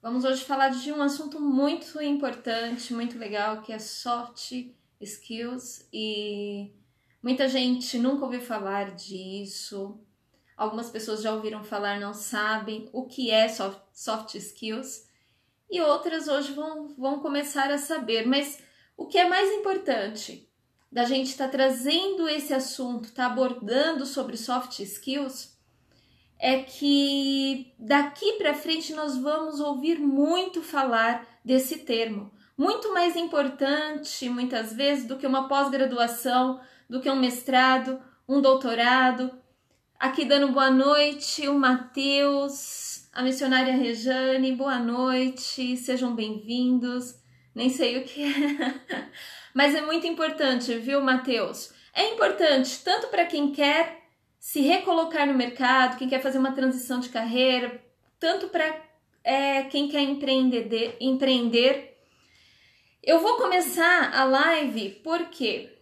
Vamos hoje falar de um assunto muito importante, muito legal, que é soft skills, e muita gente nunca ouviu falar disso. Algumas pessoas já ouviram falar, não sabem o que é soft skills, e outras hoje vão começar a saber. Mas o que é mais importante da gente estar trazendo esse assunto, estar abordando sobre soft skills, é que daqui para frente nós vamos ouvir muito falar desse termo. Muito mais importante, muitas vezes, do que uma pós-graduação, do que um mestrado, um doutorado. Aqui dando boa noite, o Matheus, a missionária Rejane, boa noite, sejam bem-vindos. Nem sei o que é, mas é muito importante, viu, Matheus? É importante tanto para quem quer se recolocar no mercado, quem quer fazer uma transição de carreira, tanto para quem quer empreender. Eu vou começar a live porque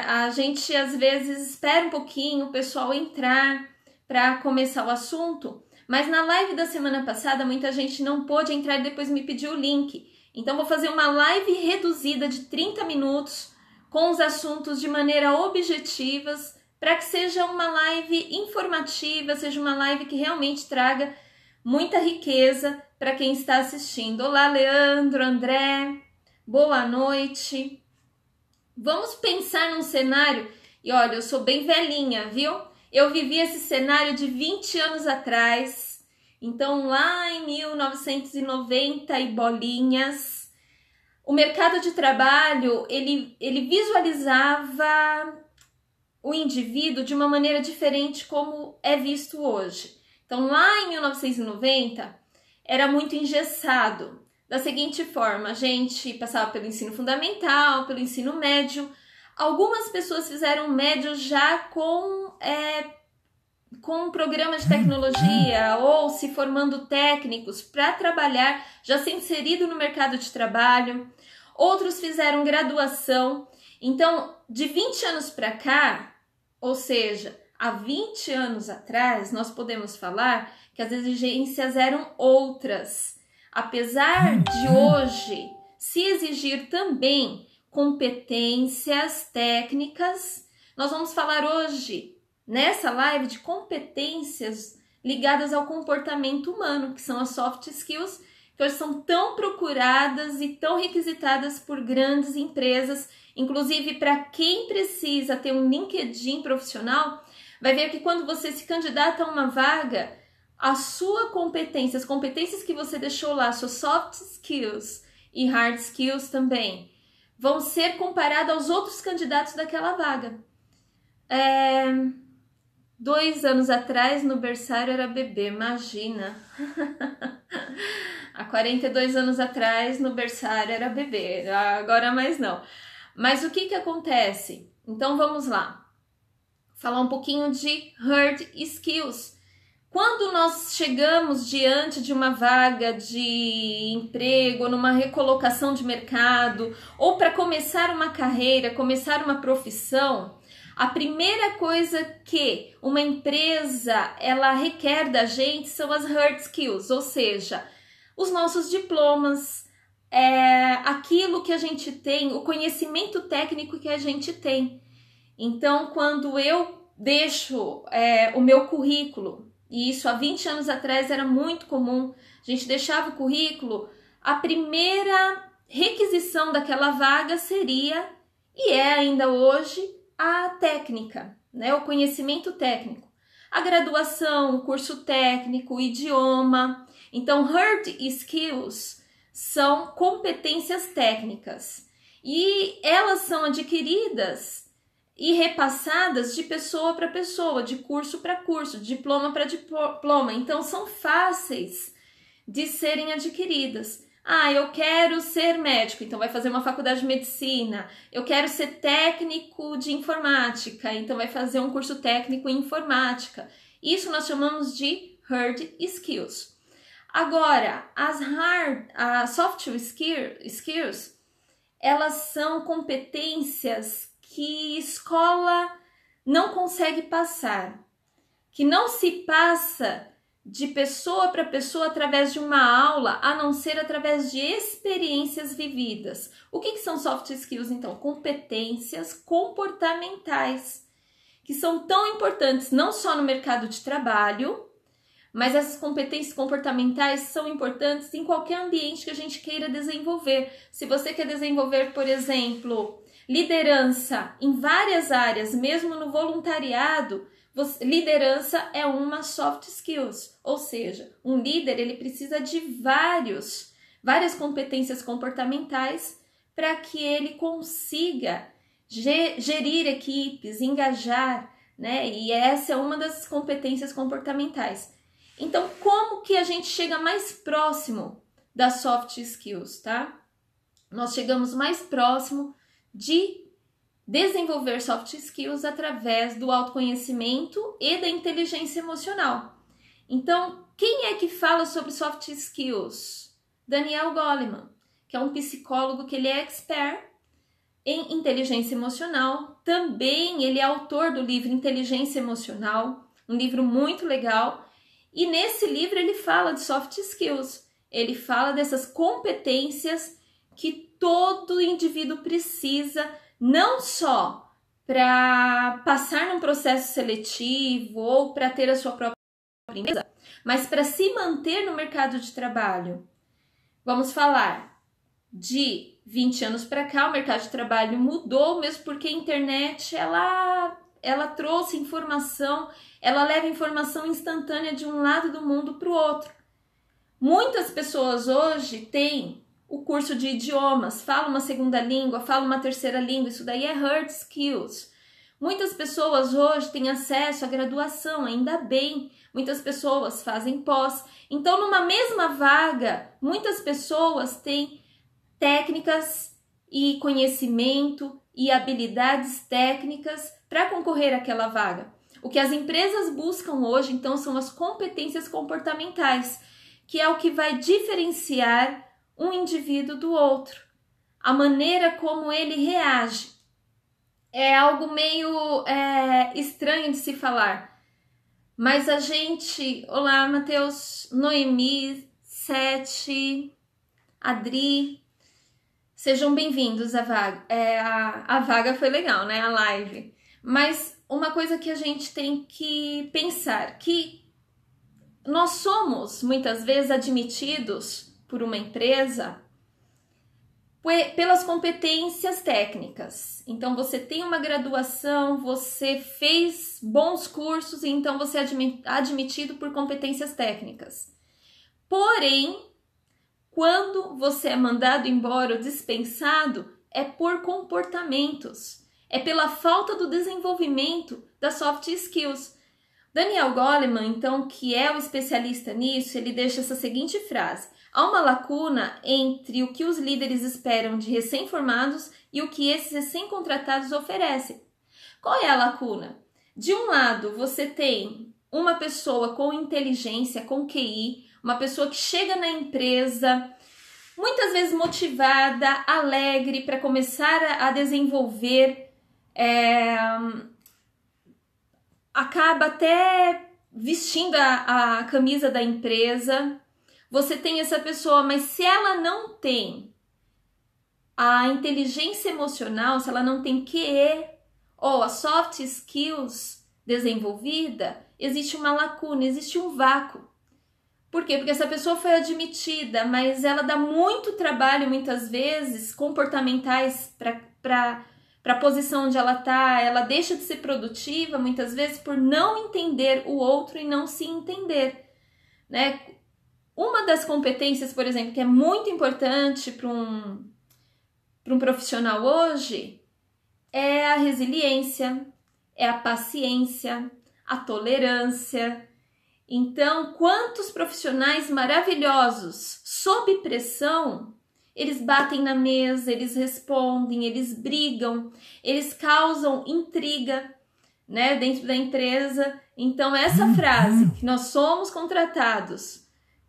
a gente às vezes espera um pouquinho o pessoal entrar para começar o assunto, mas na live da semana passada muita gente não pôde entrar e depois me pediu o link. Então vou fazer uma live reduzida de 30 minutos com os assuntos de maneira objetivas, para que seja uma live informativa, seja uma live que realmente traga muita riqueza para quem está assistindo. Olá, Leandro, André, boa noite. Vamos pensar num cenário, e olha, eu sou bem velhinha, viu? Eu vivi esse cenário de 20 anos atrás, então lá em 1990 e bolinhas, o mercado de trabalho, ele visualizava o indivíduo de uma maneira diferente como é visto hoje. Então, lá em 1990, era muito engessado. Da seguinte forma, a gente passava pelo ensino fundamental, pelo ensino médio. Algumas pessoas fizeram médio já com um programa de tecnologia ou se formando técnicos para trabalhar, já se inserido no mercado de trabalho. Outros fizeram graduação. Então, de 20 anos para cá, ou seja, há 20 anos atrás, nós podemos falar que as exigências eram outras. Apesar de hoje se exigir também competências técnicas, nós vamos falar hoje, nessa live, de competências ligadas ao comportamento humano, que são as soft skills, que hoje são tão procuradas e tão requisitadas por grandes empresas. Inclusive, para quem precisa ter um LinkedIn profissional, vai ver que quando você se candidata a uma vaga, a sua competência, as competências que você deixou lá, suas soft skills e hard skills também, vão ser comparadas aos outros candidatos daquela vaga. 2 anos atrás, no berçário era bebê, imagina. Há 42 anos atrás, no berçário era bebê, agora mais não. Mas o que acontece? Então vamos lá, falar um pouquinho de hard skills. Quando nós chegamos diante de uma vaga de emprego, numa recolocação de mercado, ou para começar uma carreira, começar uma profissão, a primeira coisa que uma empresa ela requer da gente são as hard skills, ou seja, os nossos diplomas, aquilo que a gente tem, o conhecimento técnico que a gente tem. Então, quando eu deixo o meu currículo, e isso há 20 anos atrás era muito comum, a gente deixava o currículo, a primeira requisição daquela vaga seria, e é ainda hoje, a técnica, né? O conhecimento técnico. A graduação, o curso técnico, o idioma. Então, hard skills são competências técnicas e elas são adquiridas e repassadas de pessoa para pessoa, de curso para curso, de diploma para diploma. Então, são fáceis de serem adquiridas. Eu quero ser médico, então vai fazer uma faculdade de medicina. Eu quero ser técnico de informática, então vai fazer um curso técnico em informática. Isso nós chamamos de hard skills. Agora, as soft skills, elas são competências que escola não consegue passar, que não se passa de pessoa para pessoa através de uma aula, a não ser através de experiências vividas. O que são soft skills, então? Competências comportamentais, que são tão importantes não só no mercado de trabalho, mas essas competências comportamentais são importantes em qualquer ambiente que a gente queira desenvolver. Se você quer desenvolver, por exemplo, liderança em várias áreas, mesmo no voluntariado, liderança é uma soft skills, ou seja, um líder ele precisa de várias competências comportamentais para que ele consiga gerir equipes, engajar, né? E essa é uma das competências comportamentais. Então, como que a gente chega mais próximo das soft skills, tá? Nós chegamos mais próximo de desenvolver soft skills através do autoconhecimento e da inteligência emocional. Então, quem é que fala sobre soft skills? Daniel Goleman, que é um psicólogo que ele é expert em inteligência emocional. Também ele é autor do livro Inteligência Emocional, um livro muito legal. E nesse livro ele fala de soft skills. Ele fala dessas competências que todo indivíduo precisa, não só para passar num processo seletivo ou para ter a sua própria empresa, mas para se manter no mercado de trabalho. Vamos falar de 20 anos para cá, o mercado de trabalho mudou, mesmo porque a internet ela trouxe informação, ela leva informação instantânea de um lado do mundo para o outro. Muitas pessoas hoje têm o curso de idiomas, fala uma segunda língua, fala uma terceira língua, isso daí é hard skills. Muitas pessoas hoje têm acesso à graduação, ainda bem, muitas pessoas fazem pós. Então, numa mesma vaga, muitas pessoas têm técnicas e conhecimento e habilidades técnicas para concorrer àquela vaga. O que as empresas buscam hoje, então, são as competências comportamentais, que é o que vai diferenciar um indivíduo do outro. A maneira como ele reage. É algo meio estranho de se falar. Mas a gente... Olá, Matheus, Noemi, Sete, Adri. Sejam bem-vindos à vaga. A vaga foi legal, né? A live. Mas uma coisa que a gente tem que pensar, que nós somos, muitas vezes, admitidos por uma empresa pelas competências técnicas. Então, você tem uma graduação, você fez bons cursos, então você é admitido por competências técnicas. Porém, quando você é mandado embora ou dispensado, é por comportamentos. É pela falta do desenvolvimento das soft skills. Daniel Goleman, então, que é o especialista nisso, ele deixa essa seguinte frase: há uma lacuna entre o que os líderes esperam de recém-formados e o que esses recém-contratados oferecem. Qual é a lacuna? De um lado, você tem uma pessoa com inteligência, com QI, uma pessoa que chega na empresa, muitas vezes motivada, alegre, para começar a desenvolver, acaba até vestindo a camisa da empresa. Você tem essa pessoa, mas se ela não tem a inteligência emocional, se ela não tem QE ou a soft skills desenvolvida, existe uma lacuna, existe um vácuo. Por quê? Porque essa pessoa foi admitida, mas ela dá muito trabalho, muitas vezes, comportamentais para a posição onde ela está. Ela deixa de ser produtiva, muitas vezes, por não entender o outro e não se entender, né? Uma das competências, por exemplo, que é muito importante para um profissional hoje é a resiliência, é a paciência, a tolerância. Então, quantos profissionais maravilhosos, sob pressão, eles batem na mesa, eles respondem, eles brigam, eles causam intriga, né, dentro da empresa. Então, essa frase, que nós somos contratados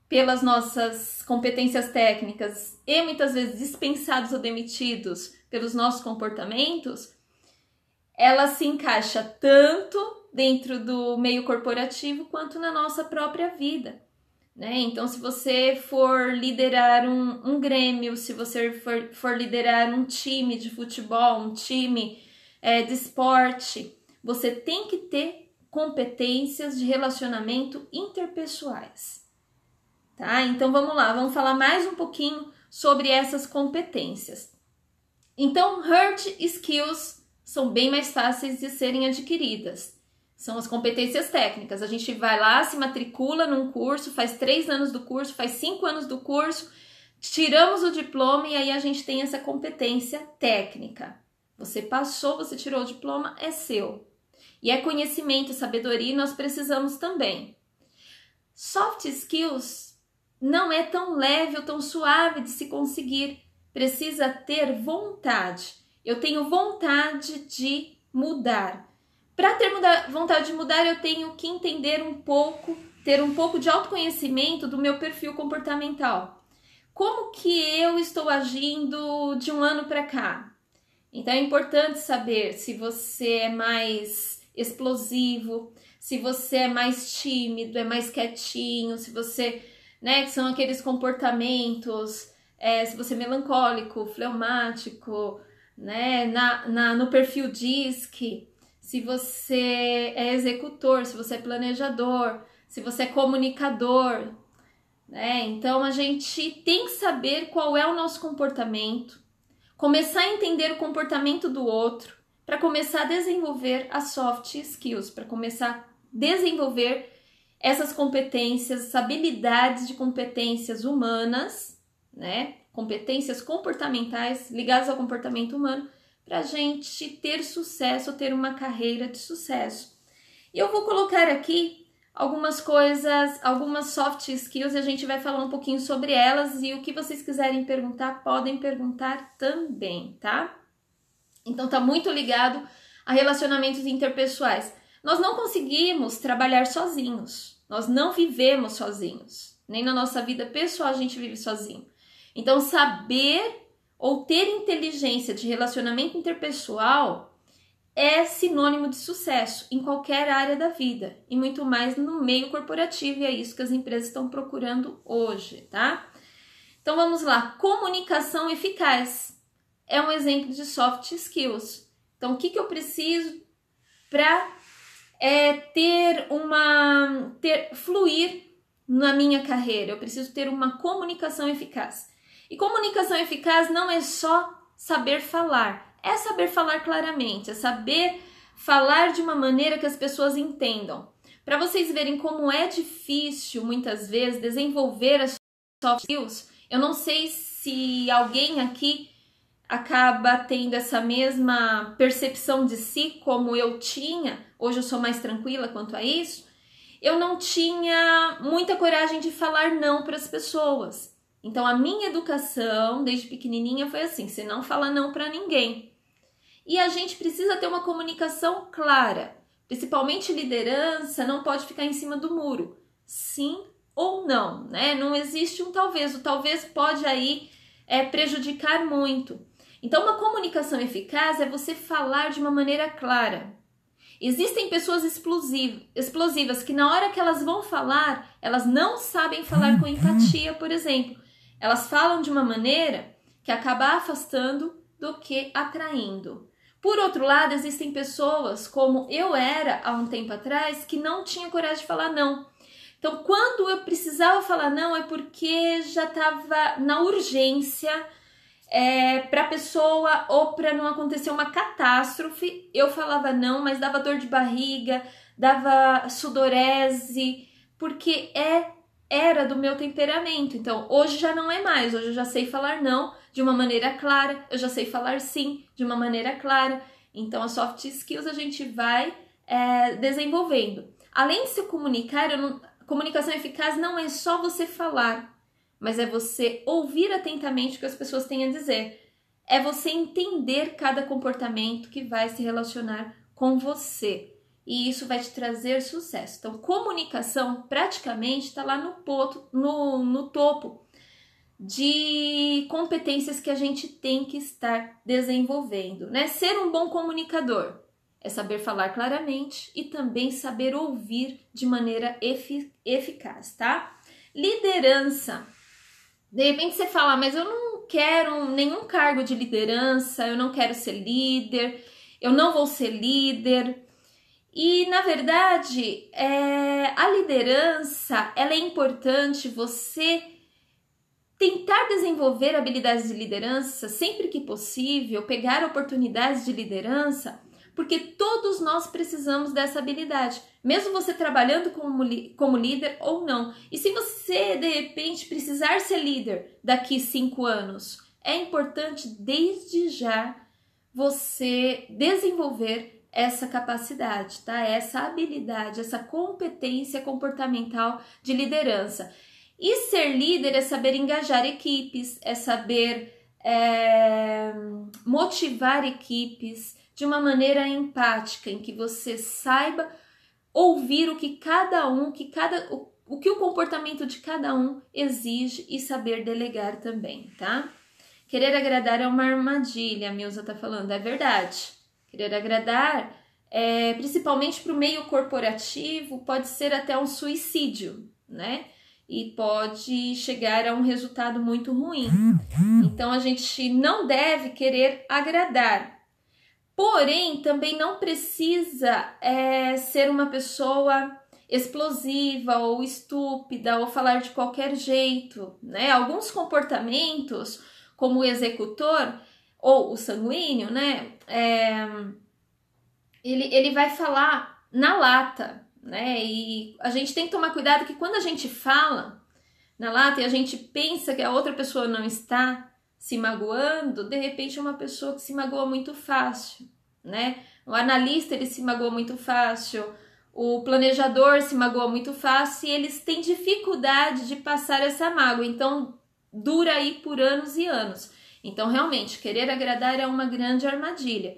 pelas nossas competências técnicas e muitas vezes dispensados ou demitidos pelos nossos comportamentos, ela se encaixa tanto dentro do meio corporativo quanto na nossa própria vida, né? Então, se você for liderar um grêmio, se você for liderar um time de futebol, um time de esporte, você tem que ter competências de relacionamento interpessoais, tá? Então, vamos lá, vamos falar mais um pouquinho sobre essas competências. Então, hard skills são bem mais fáceis de serem adquiridas. São as competências técnicas. A gente vai lá, se matricula num curso, faz 3 anos do curso, faz 5 anos do curso, tiramos o diploma e aí a gente tem essa competência técnica. Você passou, você tirou o diploma, é seu. E é conhecimento e sabedoria e nós precisamos também. Soft skills não é tão leve ou tão suave de se conseguir. Precisa ter vontade. Eu tenho vontade de mudar. Para ter vontade de mudar, eu tenho que entender um pouco, ter um pouco de autoconhecimento do meu perfil comportamental. Como que eu estou agindo de um ano para cá? Então é importante saber se você é mais explosivo, se você é mais tímido, é mais quietinho, se você, né, que são aqueles comportamentos, se você é melancólico, fleumático, né, no perfil DISC, se você é executor, se você é planejador, se você é comunicador, né? Então a gente tem que saber qual é o nosso comportamento, começar a entender o comportamento do outro, para começar a desenvolver as soft skills, para começar a desenvolver essas competências, essas habilidades de competências humanas, né? Competências comportamentais ligadas ao comportamento humano, para a gente ter sucesso, ter uma carreira de sucesso. E eu vou colocar aqui algumas coisas, algumas soft skills, e a gente vai falar um pouquinho sobre elas, e o que vocês quiserem perguntar, podem perguntar também, tá? Então tá muito ligado a relacionamentos interpessoais. Nós não conseguimos trabalhar sozinhos, nós não vivemos sozinhos, nem na nossa vida pessoal a gente vive sozinho. Então saber ou ter inteligência de relacionamento interpessoal é sinônimo de sucesso em qualquer área da vida e muito mais no meio corporativo, e é isso que as empresas estão procurando hoje, tá? Então vamos lá, comunicação eficaz é um exemplo de soft skills. Então o que eu preciso para fluir na minha carreira? Eu preciso ter uma comunicação eficaz. E comunicação eficaz não é só saber falar, é saber falar claramente, é saber falar de uma maneira que as pessoas entendam. Para vocês verem como é difícil, muitas vezes, desenvolver as soft skills, eu não sei se alguém aqui acaba tendo essa mesma percepção de si como eu tinha. Hoje eu sou mais tranquila quanto a isso. Eu não tinha muita coragem de falar não para as pessoas. Então a minha educação desde pequenininha foi assim: você não fala não para ninguém. E a gente precisa ter uma comunicação clara, principalmente liderança, não pode ficar em cima do muro, sim ou não, né? Não existe um talvez, o talvez pode aí prejudicar muito. Então uma comunicação eficaz é você falar de uma maneira clara. Existem pessoas explosivas que na hora que elas vão falar, elas não sabem falar com empatia, por exemplo. Elas falam de uma maneira que acaba afastando do que atraindo. Por outro lado, existem pessoas, como eu era há um tempo atrás, que não tinha coragem de falar não. Então, quando eu precisava falar não, é porque já estava na urgência para a pessoa ou para não acontecer uma catástrofe. Eu falava não, mas dava dor de barriga, dava sudorese, porque era do meu temperamento. Então, hoje já não é mais. Hoje eu já sei falar não de uma maneira clara, eu já sei falar sim de uma maneira clara. Então, as soft skills a gente vai desenvolvendo. Além de se comunicar, comunicação eficaz não é só você falar, mas é você ouvir atentamente o que as pessoas têm a dizer. É você entender cada comportamento que vai se relacionar com você. E isso vai te trazer sucesso. Então, comunicação praticamente está lá no topo de competências que a gente tem que estar desenvolvendo, né? Ser um bom comunicador é saber falar claramente e também saber ouvir de maneira eficaz, tá? Liderança. De repente você fala, mas eu não quero nenhum cargo de liderança, eu não quero ser líder, eu não vou ser líder. E, na verdade, a liderança, ela é importante você tentar desenvolver habilidades de liderança sempre que possível, pegar oportunidades de liderança, porque todos nós precisamos dessa habilidade, mesmo você trabalhando como líder ou não. E se você, de repente, precisar ser líder daqui 5 anos, é importante desde já você desenvolver essa capacidade, tá? Essa habilidade, essa competência comportamental de liderança. E ser líder é saber engajar equipes, é saber motivar equipes de uma maneira empática, em que você saiba ouvir o que o que o comportamento de cada um exige e saber delegar também, tá? Querer agradar é uma armadilha, a Milza tá falando, é verdade. Querer agradar, principalmente para o meio corporativo, pode ser até um suicídio, né? E pode chegar a um resultado muito ruim. Então, a gente não deve querer agradar. Porém, também não precisa ser uma pessoa explosiva ou estúpida ou falar de qualquer jeito, né? Alguns comportamentos, como o executor ou o sanguíneo, né? Ele vai falar na lata, né? E a gente tem que tomar cuidado que quando a gente fala na lata e a gente pensa que a outra pessoa não está se magoando, de repente é uma pessoa que se magoa muito fácil, né? O analista, ele se magoa muito fácil, o planejador se magoa muito fácil e eles têm dificuldade de passar essa mágoa, então dura aí por anos e anos. Então, realmente, querer agradar é uma grande armadilha.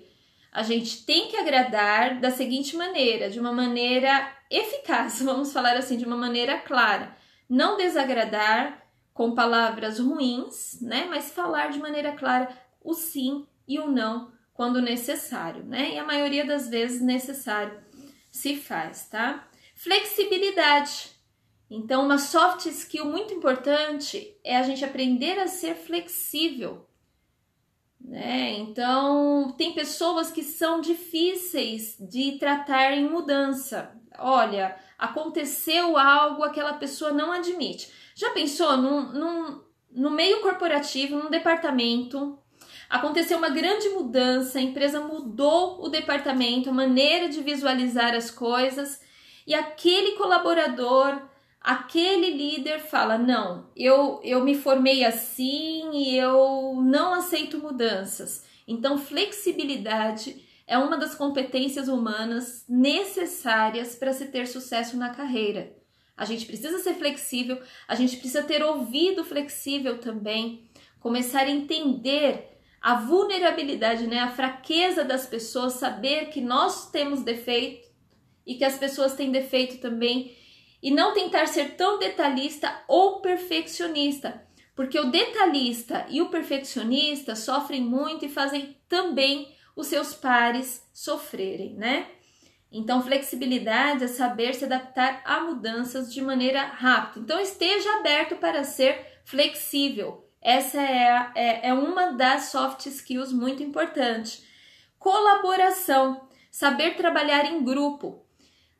A gente tem que agradar da seguinte maneira, de uma maneira eficaz, vamos falar assim, de uma maneira clara. Não desagradar com palavras ruins, né? Mas falar de maneira clara o sim e o não quando necessário, né? E a maioria das vezes necessário se faz, tá? Flexibilidade. Então, uma soft skill muito importante é a gente aprender a ser flexível, né? Então, tem pessoas que são difíceis de tratar em mudança. Olha, aconteceu algo, aquela pessoa não admite. Já pensou no meio corporativo, num departamento, aconteceu uma grande mudança, a empresa mudou o departamento, a maneira de visualizar as coisas, e aquele colaborador, aquele líder fala, não, eu me formei assim e eu não aceito mudanças. Então, flexibilidade é uma das competências humanas necessárias para se ter sucesso na carreira. A gente precisa ser flexível, a gente precisa ter ouvido flexível também, começar a entender a vulnerabilidade, né, a fraqueza das pessoas, saber que nós temos defeito e que as pessoas têm defeito também, e não tentar ser tão detalhista ou perfeccionista, porque o detalhista e o perfeccionista sofrem muito e fazem também os seus pares sofrerem, né? Então, flexibilidade é saber se adaptar a mudanças de maneira rápida. Então, esteja aberto para ser flexível. Essa é uma das soft skills muito importante. Colaboração, saber trabalhar em grupo.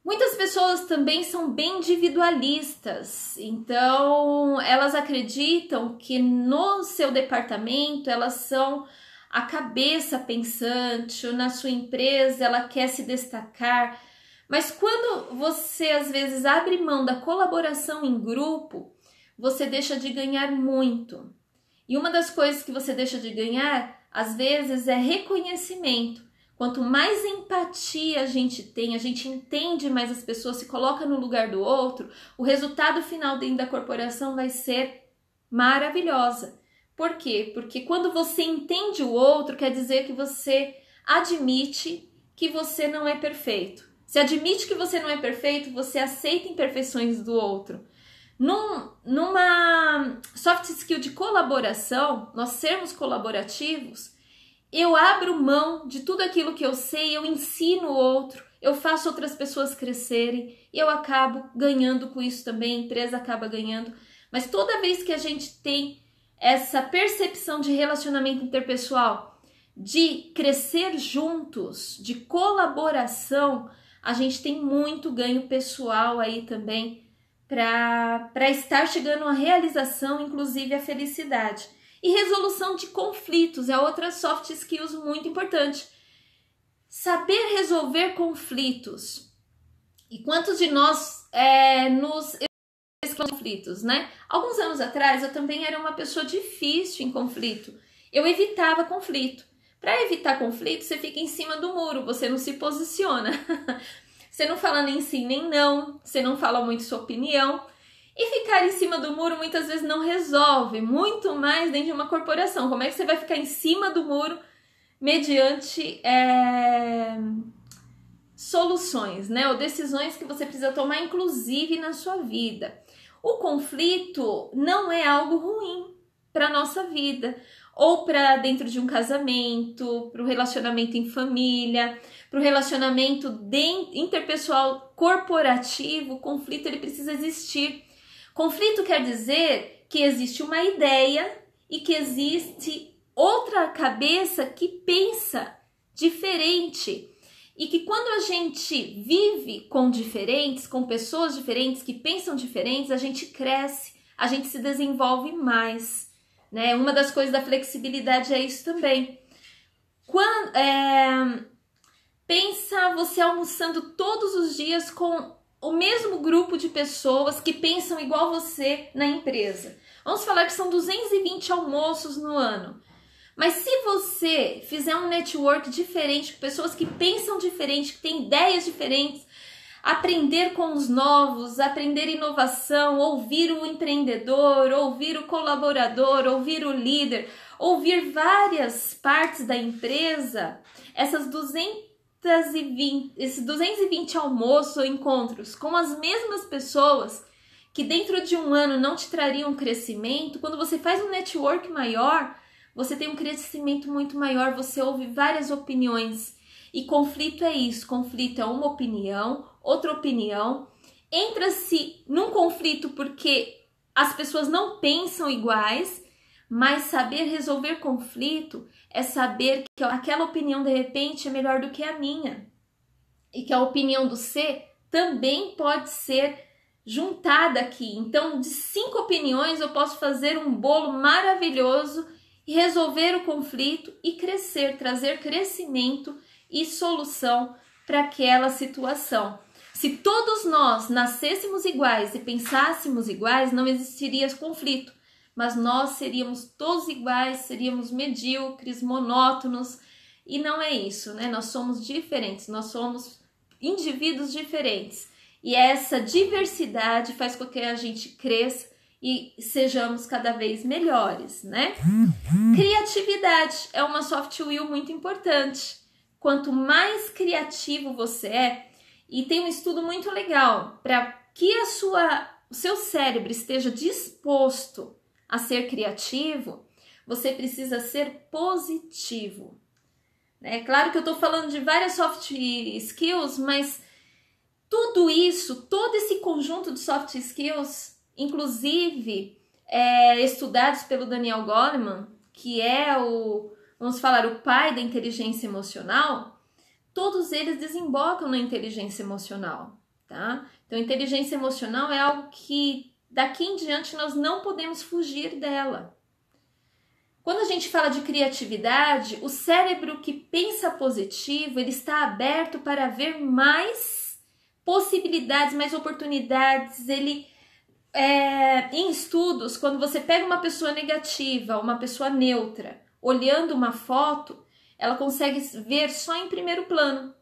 Muitas pessoas também são bem individualistas, então elas acreditam que no seu departamento elas são a cabeça pensante, ou na sua empresa ela quer se destacar, mas quando você às vezes abre mão da colaboração em grupo, você deixa de ganhar muito. E uma das coisas que você deixa de ganhar, às vezes, é reconhecimento. Quanto mais empatia a gente tem, a gente entende mais as pessoas, se coloca no lugar do outro, o resultado final dentro da corporação vai ser maravilhosa. Por quê? Porque quando você entende o outro, quer dizer que você admite que você não é perfeito. Se admite que você não é perfeito, você aceita imperfeições do outro. Numa soft skill de colaboração, nós sermos colaborativos, eu abro mão de tudo aquilo que eu sei, eu ensino o outro, eu faço outras pessoas crescerem, eu acabo ganhando com isso também, a empresa acaba ganhando. Mas toda vez que a gente tem essa percepção de relacionamento interpessoal, de crescer juntos, de colaboração, a gente tem muito ganho pessoal aí também para estar chegando à realização, inclusive a felicidade. E resolução de conflitos é outra soft skills muito importante. Saber resolver conflitos. E quantos de nós nos conflitos, né? Alguns anos atrás eu também era uma pessoa difícil em conflito. Eu evitava conflito. Para evitar conflito, você fica em cima do muro, você não se posiciona. Você não fala nem sim nem não, você não fala muito sua opinião. E ficar em cima do muro muitas vezes não resolve, muito mais dentro de uma corporação. Como é que você vai ficar em cima do muro mediante soluções, né? Ou decisões que você precisa tomar, inclusive na sua vida. O conflito não é algo ruim para a nossa vida, ou para dentro de um casamento, para o relacionamento em família, para o relacionamento interpessoal corporativo. O conflito ele precisa existir. Conflito quer dizer que existe uma ideia e que existe outra cabeça que pensa diferente. E que quando a gente vive com diferentes, com pessoas diferentes que pensam diferentes, a gente cresce, a gente se desenvolve mais, né? Uma das coisas da flexibilidade é isso também. Pensa você almoçando todos os dias com o mesmo grupo de pessoas que pensam igual você na empresa. Vamos falar que são 220 almoços no ano. Mas se você fizer um network diferente, com pessoas que pensam diferente, que têm ideias diferentes, aprender com os novos, aprender inovação, ouvir o empreendedor, ouvir o colaborador, ouvir o líder, ouvir várias partes da empresa, esses 220 almoços ou encontros com as mesmas pessoas que dentro de um ano não te trariam crescimento, quando você faz um network maior, você tem um crescimento muito maior, você ouve várias opiniões. E conflito é isso, conflito é uma opinião, outra opinião. Entra-se num conflito porque as pessoas não pensam iguais, mas saber resolver conflito é saber que aquela opinião de repente é melhor do que a minha. E que a opinião do C também pode ser juntada aqui. Então, de 5 opiniões eu posso fazer um bolo maravilhoso e resolver o conflito e crescer, trazer crescimento e solução para aquela situação. Se todos nós nascêssemos iguais e pensássemos iguais, não existiria conflito, mas nós seríamos todos iguais, seríamos medíocres, monótonos, e não é isso, né? Nós somos diferentes, nós somos indivíduos diferentes, e essa diversidade faz com que a gente cresça e sejamos cada vez melhores, né? Criatividade é uma soft skill muito importante. Quanto mais criativo você é, e tem um estudo muito legal, para que o seu cérebro esteja disposto a ser criativo, você precisa ser positivo. É claro que eu estou falando de várias soft skills, mas tudo isso, todo esse conjunto de soft skills, inclusive estudados pelo Daniel Goleman, que é vamos falar, o pai da inteligência emocional, todos eles desembocam na inteligência emocional, tá? Então, inteligência emocional é algo que daqui em diante nós não podemos fugir dela. Quando a gente fala de criatividade, o cérebro que pensa positivo, ele está aberto para ver mais possibilidades, mais oportunidades. Em estudos, quando você pega uma pessoa negativa, uma pessoa neutra, olhando uma foto, ela consegue ver só em primeiro plano.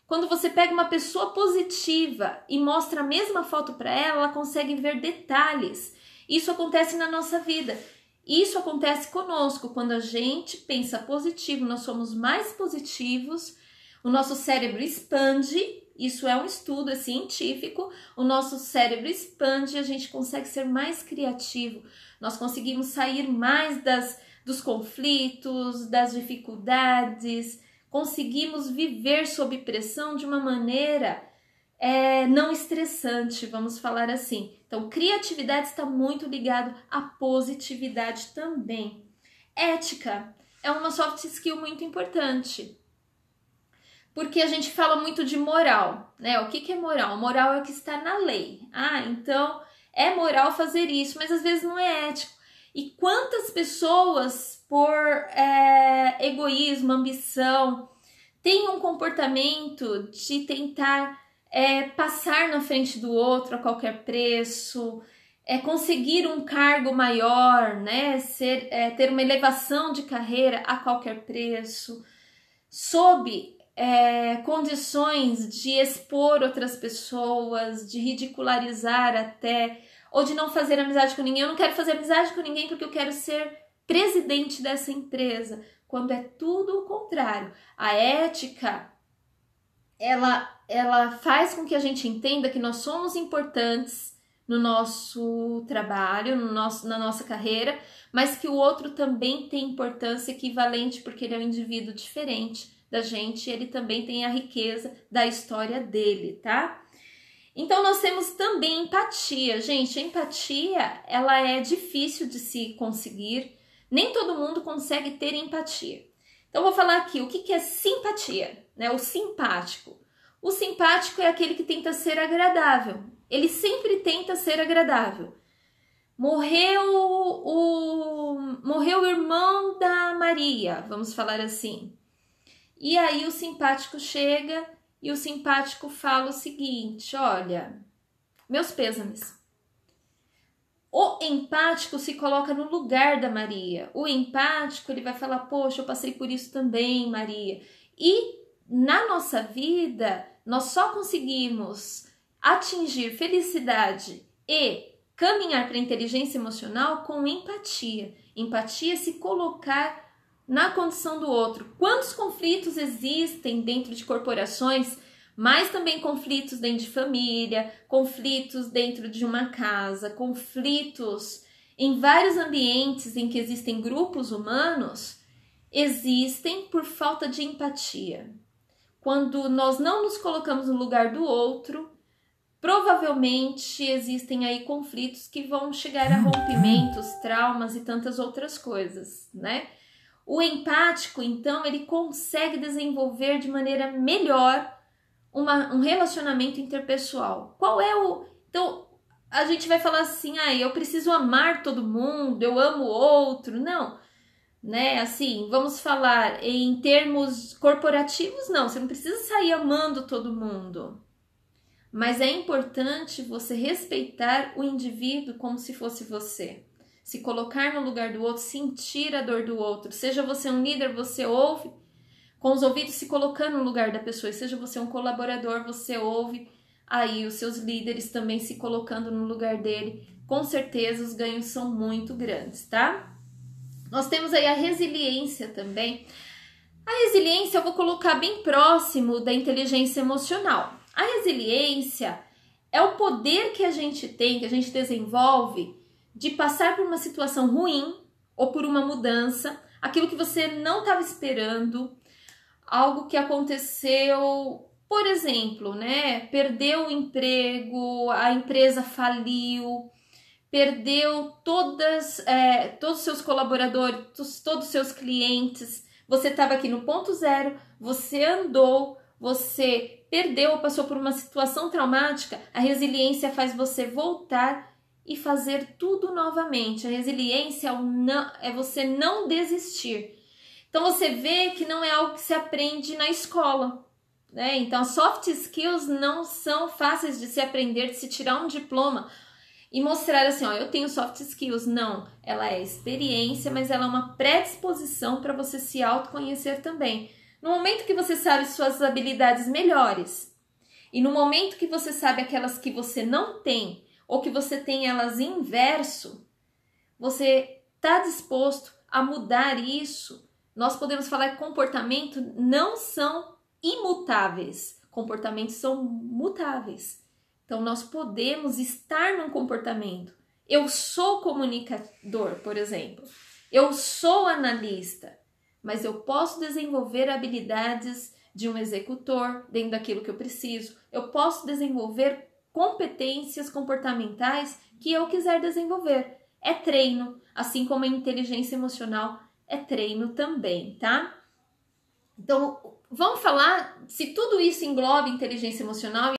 Quando você pega uma pessoa positiva e mostra a mesma foto para ela consegue ver detalhes. Isso acontece na nossa vida. Isso acontece conosco. Quando a gente pensa positivo, nós somos mais positivos, o nosso cérebro expande. Isso é um estudo, é científico. O nosso cérebro expande e a gente consegue ser mais criativo. Nós conseguimos sair mais dos conflitos, das dificuldades, conseguimos viver sob pressão de uma maneira não estressante, vamos falar assim. Então, criatividade está muito ligado à positividade também. Ética é uma soft skill muito importante, porque a gente fala muito de moral, né? O que é moral? Moral é o que está na lei. Então é moral fazer isso, mas às vezes não é ético. E quantas pessoas, por egoísmo, ambição, têm um comportamento de tentar passar na frente do outro a qualquer preço, conseguir um cargo maior, né? Ter uma elevação de carreira a qualquer preço, sob condições de expor outras pessoas, de ridicularizar até, ou de não fazer amizade com ninguém. Eu não quero fazer amizade com ninguém porque eu quero ser presidente dessa empresa, quando é tudo o contrário. A ética, ela faz com que a gente entenda que nós somos importantes no nosso trabalho, na nossa carreira, mas que o outro também tem importância equivalente porque ele é um indivíduo diferente da gente, ele também tem a riqueza da história dele, tá? Então nós temos também empatia. Gente, a empatia, ela é difícil de se conseguir, nem todo mundo consegue ter empatia. Então vou falar aqui, o que é simpatia, né? O simpático. O simpático é aquele que tenta ser agradável. Ele sempre tenta ser agradável. Morreu o irmão da Maria, vamos falar assim. E aí o simpático chega e o simpático fala o seguinte: olha, meus pêsames. O empático se coloca no lugar da Maria. O empático, ele vai falar: poxa, eu passei por isso também, Maria. E na nossa vida, nós só conseguimos atingir felicidade e caminhar para a inteligência emocional com empatia. Empatia é se colocar na condição do outro. Quantos conflitos existem dentro de corporações, mas também conflitos dentro de família, conflitos dentro de uma casa, conflitos em vários ambientes em que existem grupos humanos, existem por falta de empatia. Quando nós não nos colocamos no lugar do outro, provavelmente existem aí conflitos que vão chegar a rompimentos, traumas e tantas outras coisas, né? O empático, então, ele consegue desenvolver de maneira melhor um relacionamento interpessoal. Qual é o... Então, a gente vai falar assim, eu preciso amar todo mundo, eu amo o outro. Não, né? Assim, vamos falar em termos corporativos, não. Você não precisa sair amando todo mundo. Mas é importante você respeitar o indivíduo como se fosse você. Se colocar no lugar do outro, sentir a dor do outro. Seja você um líder, você ouve com os ouvidos se colocando no lugar da pessoa. E seja você um colaborador, você ouve aí os seus líderes também se colocando no lugar dele. Com certeza os ganhos são muito grandes, tá? Nós temos aí a resiliência também. A resiliência eu vou colocar bem próximo da inteligência emocional. A resiliência é o poder que a gente tem, que a gente desenvolve de passar por uma situação ruim ou por uma mudança, aquilo que você não estava esperando, algo que aconteceu, por exemplo, né? Perdeu o emprego, a empresa faliu, perdeu todos os seus colaboradores, todos os seus clientes, você estava aqui no ponto zero, você andou, você perdeu ou passou por uma situação traumática, a resiliência faz você voltar e fazer tudo novamente. A resiliência é você não desistir. Então você vê que não é algo que se aprende na escola, né? Então soft skills não são fáceis de se aprender, de se tirar um diploma e mostrar assim, eu tenho soft skills. Não, ela é experiência, mas ela é uma predisposição para você se autoconhecer também. No momento que você sabe suas habilidades melhores e no momento que você sabe aquelas que você não tem ou que você tem elas inverso, você está disposto a mudar isso. Nós podemos falar que comportamento não são imutáveis, comportamentos são mutáveis. Então nós podemos estar num comportamento. Eu sou comunicador, por exemplo. Eu sou analista, mas eu posso desenvolver habilidades de um executor dentro daquilo que eu preciso. Eu posso desenvolver competências comportamentais que eu quiser desenvolver. É treino, assim como a inteligência emocional é treino também, tá? Então, vamos falar se tudo isso engloba inteligência emocional